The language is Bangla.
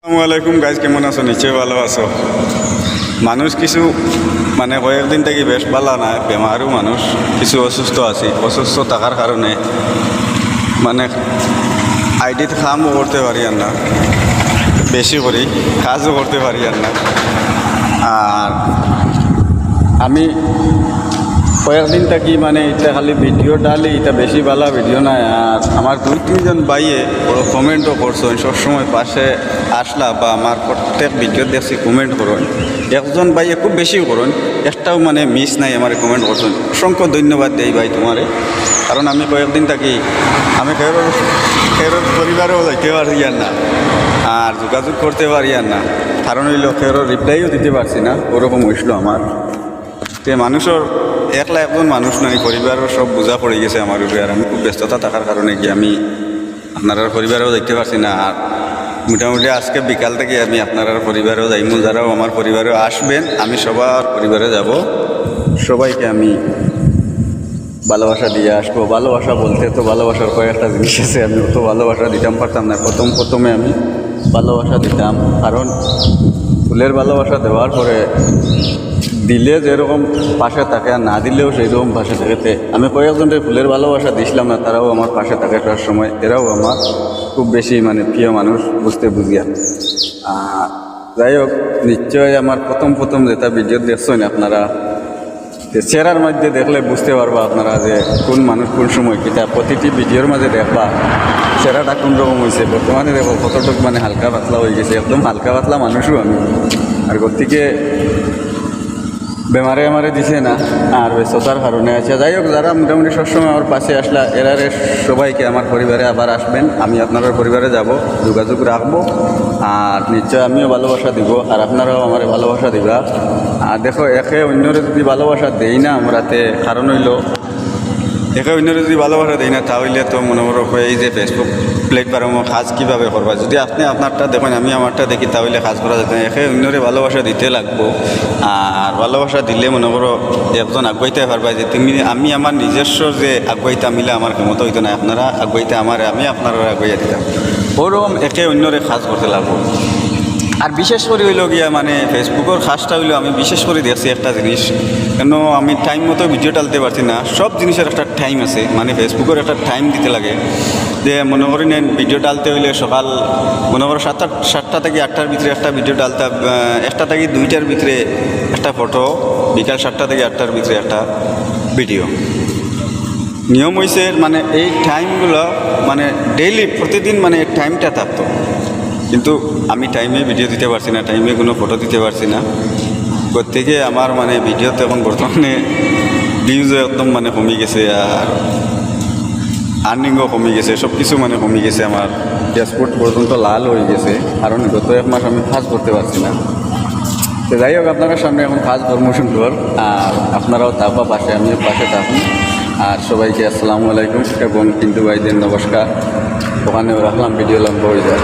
আসসালামু আলাইকুম গাইজ, কেমন আছো? নিশ্চয়ই ভালো আছো। মানুষ কিছু মানে কয়েকদিন থেকে বেশ ভালো না, বেমারও মানুষ কিছু অসুস্থ আছি। অসুস্থ থাকার কারণে মানে আইডিতে কামও করতে পারি আর না, বেশি করি কাজও করতে পারি আর না। আর আমি কয়েকদিন থাকি মানে এটা খালি ভিডিও ডালি, এটা বেশি ভালো ভিডিও নাই। আর আমার 2-3 জন ভাইয়ে বড় কমেন্টও করছেন, সবসময় পাশে আসলা বা আমার প্রত্যেক ভিডিও দেখছি কমেন্ট করুন। একজন ভাইয়ে খুব বেশিও করুন, একটাও মানে মিস নাই আমার কমেন্ট করছেন। অসংখ্য ধন্যবাদ দেই ভাই তোমারে, কারণ আমি কয়েকদিন থাকি আমি খেরোর পরিবারেও যাইতে পারি আর না, আর যোগাযোগ করতে পারি আর না। কারণ হইল খেরোর রিপ্লাইও দিতে পারছি না, ওরকম হইছিল আমার। তে মানুষের একলা একজন মানুষ নাই, পরিবারও সব বোঝা পড়ে গেছে আমার উপরে। আর আমি খুব ব্যস্ততা থাকার কারণে কি আমি আপনারা পরিবারেও দেখতে পারছি না। আর মোটামুটি আজকে বিকাল থেকে আমি আপনারা পরিবারেও যাইমু, যারাও আমার পরিবারেও আসবেন আমি সবার পরিবারে যাব। সবাইকে আমি ভালোবাসা দিয়ে আসবো। ভালোবাসা বলতে তো ভালোবাসার কয়েকটা জিনিস আছে, আমি অত ভালোবাসা দিতাম পারতাম না। প্রথমে আমি ভালোবাসা দিতাম, কারণ ফুলের ভালোবাসা দেওয়ার পরে দিলে যেরকম পাশে থাকে আর না দিলেও সেই রকম পাশে থাকে। আমি কয়েকজনের ফুলের ভালোবাসা দিছিলাম না, তারাও আমার পাশে থাকে তার সময়। এরাও আমার খুব বেশি মানে প্রিয় মানুষ, বুঝতে বুঝিয়া। যাই হোক, নিশ্চয়ই আমার প্রথম যেটা ভিডিও দেখছেন আপনারা, চেহারার মধ্যে দেখলে বুঝতে পারবা আপনারা যে কোন মানুষ কোন সময় কিতা। প্রতিটি ভিডিওর মাঝে দেখবা চেহারাটা কোন রকম হয়েছে। বর্তমানে দেখো কতটুকু মানে হালকা পাতলা হয়ে গেছে, একদম হালকা পাতলা মানুষও আমি। আর গতিকে বেমারে দিছে না, আর ব্যস্ততার কারণে আছে। যাই হোক, যারা মোটামুটি সবসময় আমার পাশে আসলা এরারে সবাইকে আমার পরিবারে আবার আসবেন, আমি আপনার পরিবারে যাব, যোগাযোগ রাখবো। আর নিশ্চয় আমিও ভালোবাসা দিব, আর আপনারাও আমার ভালোবাসা দিবা। আর দেখো, একে অন্যরে যদি ভালোবাসা দেই না আমরাতে, কারণ হইল একে অন্যরে যদি ভালোবাসা দেই না, তাহলে তো মনে করো এই যে ফেসবুক প্ল্যাটফর্মে কাজ কীভাবে করবা। যদি আপনি আপনারটা দেখেন আমি আমারটা দেখি, তাহলে কাজ করা যেত না। একে অন্যরে ভালোবাসা দিতে লাগবো। আর ভালোবাসা দিলে মনে করো একজন আগুয়াইতে পারবা যে আমি আমার নিজস্ব যে আগুয়াইতে মিলে আমার ক্ষমতা হইতো না, আপনারা আগুয়াইতে আমি আপনারা আগুয়াইয়া দিতাম। ওরকম একে অন্যরে কাজ করতে লাগবো। আর বিশেষ করে হইল গিয়া মানে ফেসবুকের কাজটা হইলো আমি বিশেষ করে দেখছি একটা জিনিস, কেন আমি টাইম মতো ভিডিও টালতে পারছি না। সব জিনিসের একটা টাইম আছে, মানে ফেসবুকের একটা টাইম দিতে লাগে। যে মনে করি নেন ভিডিও ডালতে হইলে সকাল মনে করো 7টা থেকে 8টার ভিতরে একটা ভিডিও ডালতে, 1টা থেকে 2টার ভিতরে একটা ফটো, বিকাল 7টা থেকে 8টার ভিতরে একটা ভিডিও। নিয়ম হয়েছে মানে এই টাইমগুলো মানে ডেইলি প্রতিদিন মানে টাইমটা থাকতো, কিন্তু আমি টাইমে ভিডিও দিতে পারছি না, টাইমে কোনো ফটো দিতে পারছি না। প্রত্যেকে আমার মানে ভিডিওতে এখন বর্তমানে ভিউজও একদম মানে কমে গেছে, আর আর্নিংও কমে গেছে, সব কিছু মানে কমে গেছে। আমার ড্যাশবোর্ড পর্যন্ত লাল হয়ে গেছে, কারণ গত 1 মাস আমি কাজ করতে পারছি না। তো যাই হোক, আপনারা সামনে এখন কাজ প্রমোশন কর, আর আপনারাও থাকবা পাশে, আমিও পাশে থাকুন। আর সবাইকে আসসালামু আলাইকুম এবং কিন্তু ভাইদের নমস্কার। ওখানেও রাখলাম, ভিডিও লম্বা হয়ে যায়।